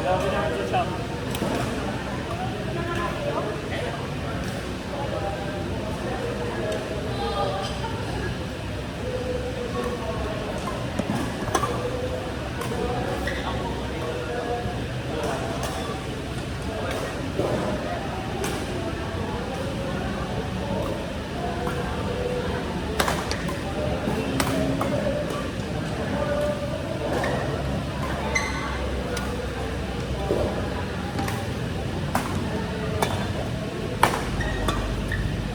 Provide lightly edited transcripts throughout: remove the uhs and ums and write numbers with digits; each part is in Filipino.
Grabe naman sa shop.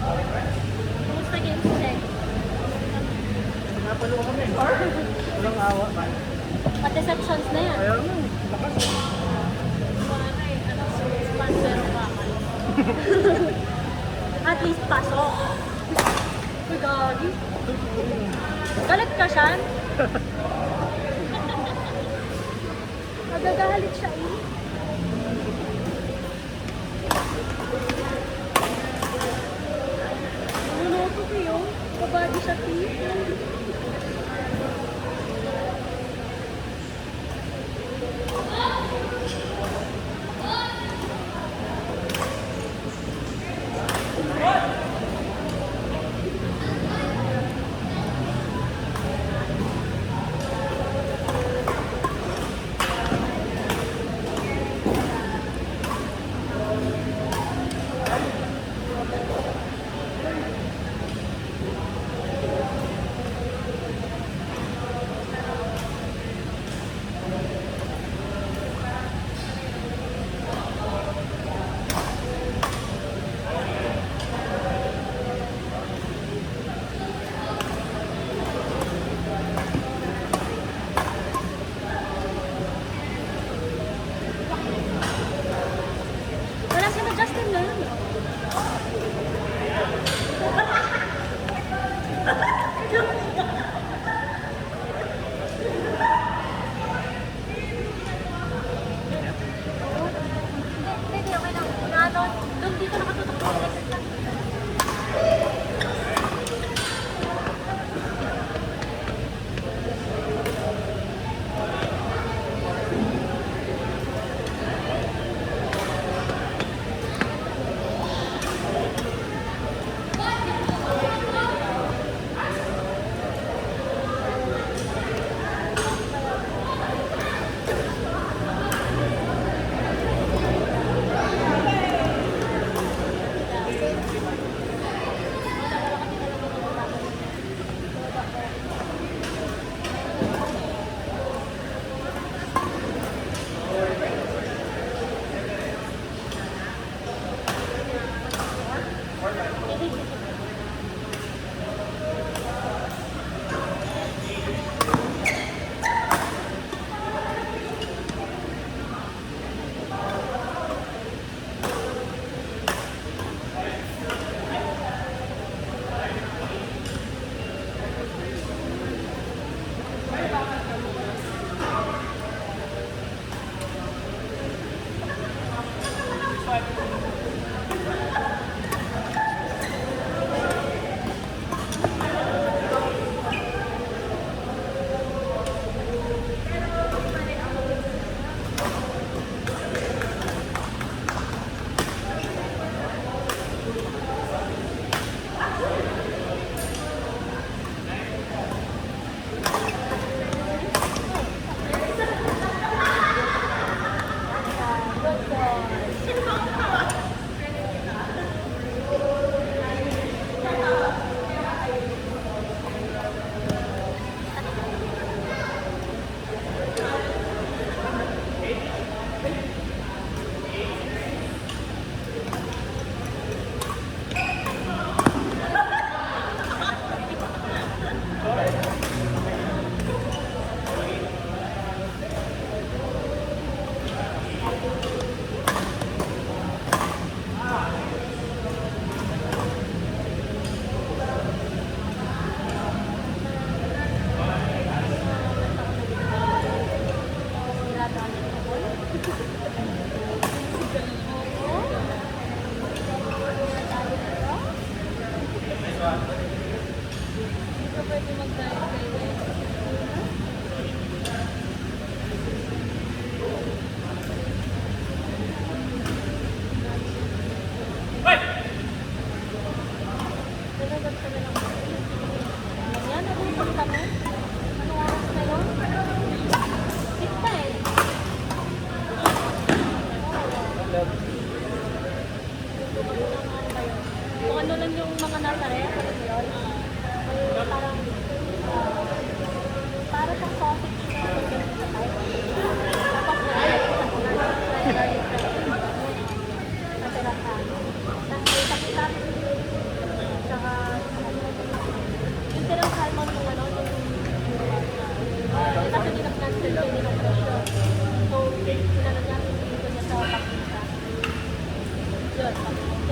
Kumusta game check? Napalo kami. Walang awa. Pa-deceptions na yan. Ayaw mo. Lakas. Sponsor pa. At least pasok. Uy, gagi. Galit ka siya? Nagagalit siya eh. Nanunoto kayo. Kabady siya eh.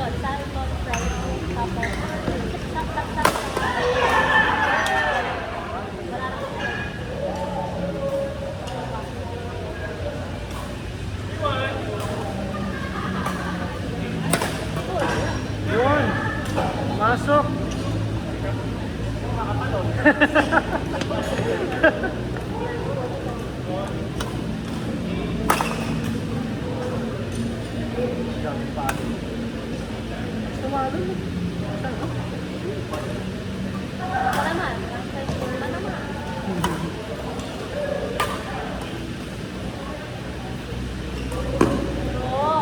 yun, salmon fried. Tapos, saksak-sak. Wala na ko. Yun. Masok. Sumalo. Wala naman. Wala naman. Oo.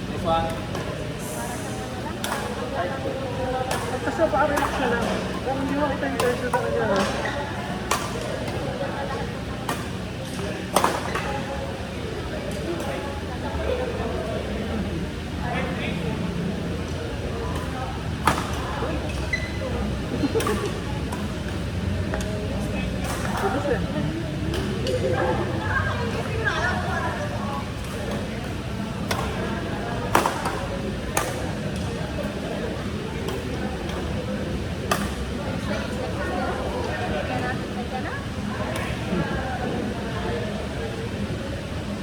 This one. Kasi pa-relax na lang. Kung hindi mo kita yung presyo sa kanya, no? Ubus eh.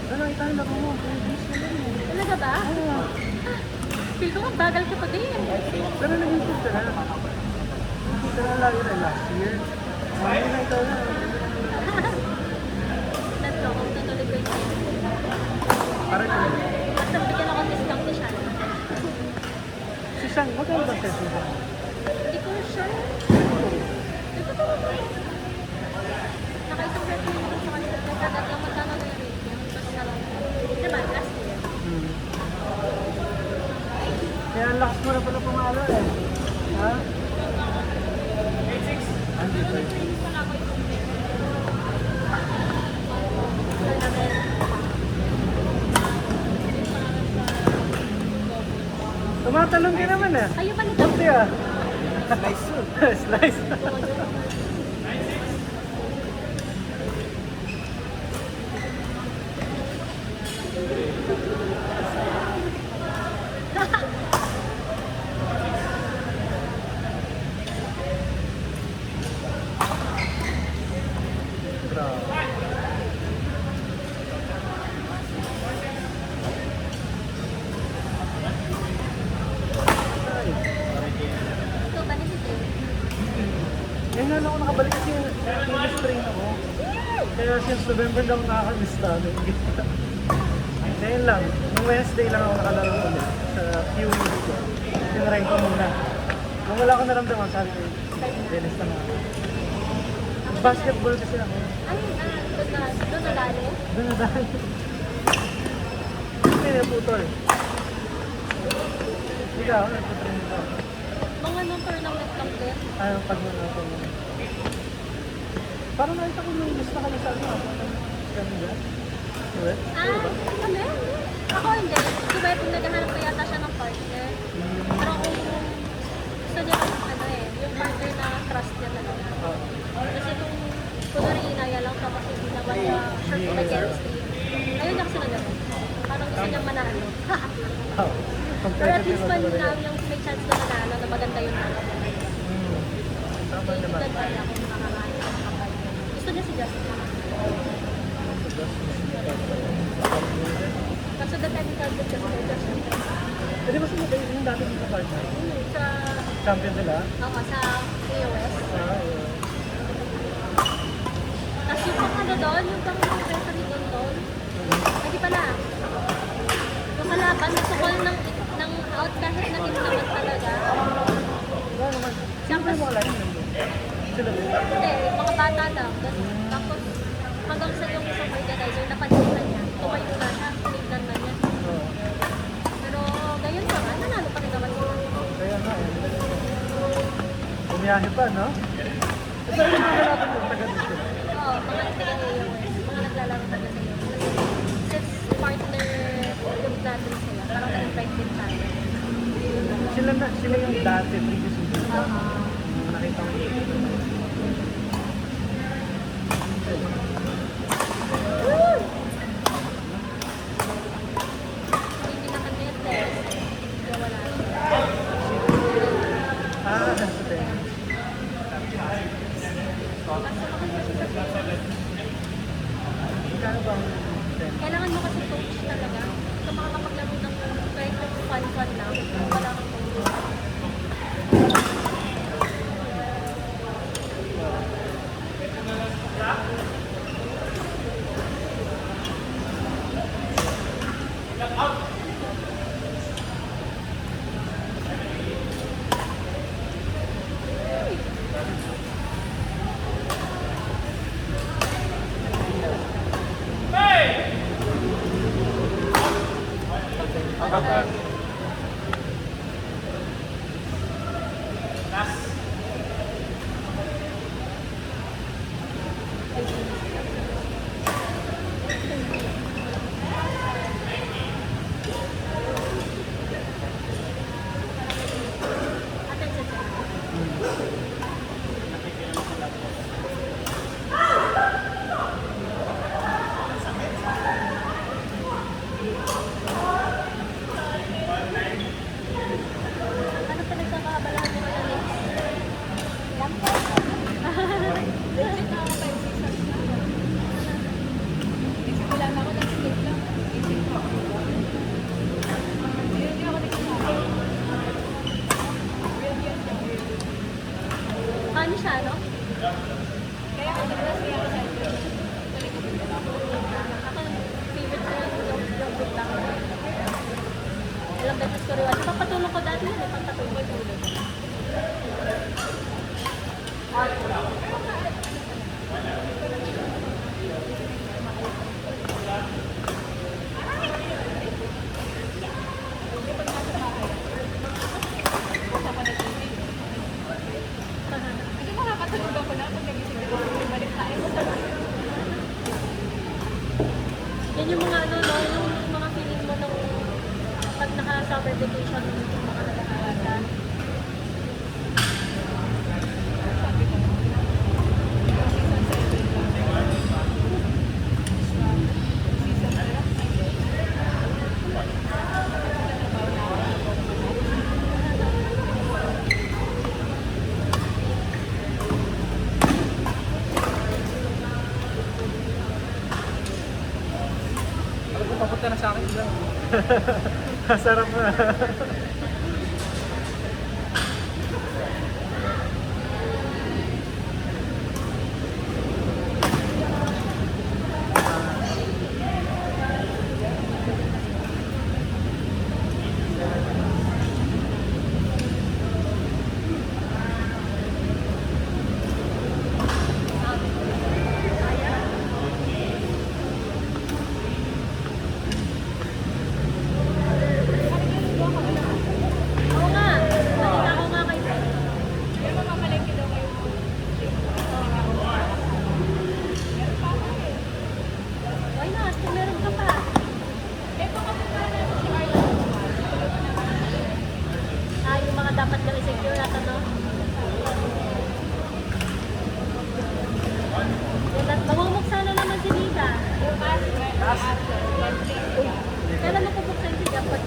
Ano, itahin lang mo. Ubus na lang eh. Talaga ba? Oo. Feel ko bagal ko pa din. Pero nag-insist ka na. Nakita na lagi na last year. Ay, na ito na. Tatlo, kung tutuloy ko yun. Parang yun. Basta bigyan ako discount ni Shan. Si Shang, magkano ba siya siya? Hindi ko sure. Hindi ko talaga. Nakaisang beses ko sa kanila. Nagkagat lang magkano na yung rate niya. Basta lang. Diba, last year. Kaya ang lakas mo na pala pumalo eh. Ha? Andi pa. Tumatalong ka naman eh. Ayaw pa nito. Tapos ah. Slice. Slice. Grabe. Ay. Ito, benefit eh. Ngayon na lang ako nakabalik kasi fitness train ako. Kaya since November lang nakakalista. Ngayon lang. Nung Wednesday lang ako nakalaro ulit sa QE ko. Tinry ko muna. Nung wala ko naramdaman, sabi ko, Dennis na nga. Basketball kasi ako. Ay, doon na dali. Doon na dahil. Hindi na putol. Ikaw, nagpatrain ka. Mga nung tournament lang din. Ayaw pag mga ako. Parang nakita ko yung lista kami sa ano. Ganda. Diba? Ano? Ako hindi. Diba yung naghahanap ko yata siya ng partner. Pero kung gusto niya ano eh, yung partner na trust niya talaga. Kasi kung kunwari inaya lang tapos hindi naman niya sure kung may chemistry. Ayun niya kasi nagano. Parang gusto niya manalo. Oh, Or at least man talaga. lang yung may chance na manalo na maganda yung nalo. Tama Hindi naman. ko kaya kung makakain ng partner. Gusto niya si Justin. Kaso the technical good kasi kay Justin. Pwede ba sila kayo yung dati dito partner? Sa, Champion sila? sa AOS. Ah, Tapos yung pang ano doon, yung pang referee doon. Ay, di pala. Yung kalaban, nagsukol ng out kahit na hindi naman talaga. wala naman. Siyempre mo lang yun. Sila ba? Hindi, mga bata lang. Tapos hanggang sa yung isang organizer, napansin niya. Tumayo na siya, tinignan na niya. Oo. Pero gayon pa nga, nanalo pa rin naman sila. Kaya nga eh. Bumiyahe pa, no? Ito yung mga natin yung taga dito. Oo, mga taga-AOS, mga naglalaro talaga sa iyo. Since partner group natin sila, parang na-invite din tayo. Sila yung dati, previous season. Nakita ko. Hindi na kami test. Magkano ba ang rent? Kailangan mo kasi coach talaga. Kung makakapaglaro ng kahit yung fun-fun lang, wala kang coach. Attention sir. Ano pa nagkakaabalahan mo na next? Ano siya, no? Ako, favorite ko yung yogurt lang. Ilang beses ko rin. Papatulong ko dati yun, papatulong ko yun. Yan yung mga ano, no, yung mga feeling mo nung pag naka-summer vacation yung mga nag-aaral. Papunta na sa akin sila. Sarap na. Oo nga, nakita ko nga kay Fred. Why not? Kung meron ka pa. Yung mga dapat lang i-secure natin, no? Mamumuksa na naman si Nita. Kailan mo pupuksan si Nita? Pag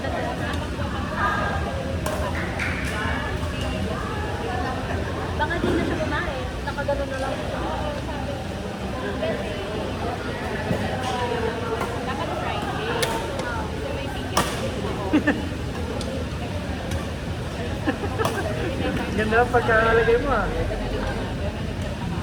baka di na siya kumain. Nakagano na lang. Ganda ang pagkakalagay mo ah.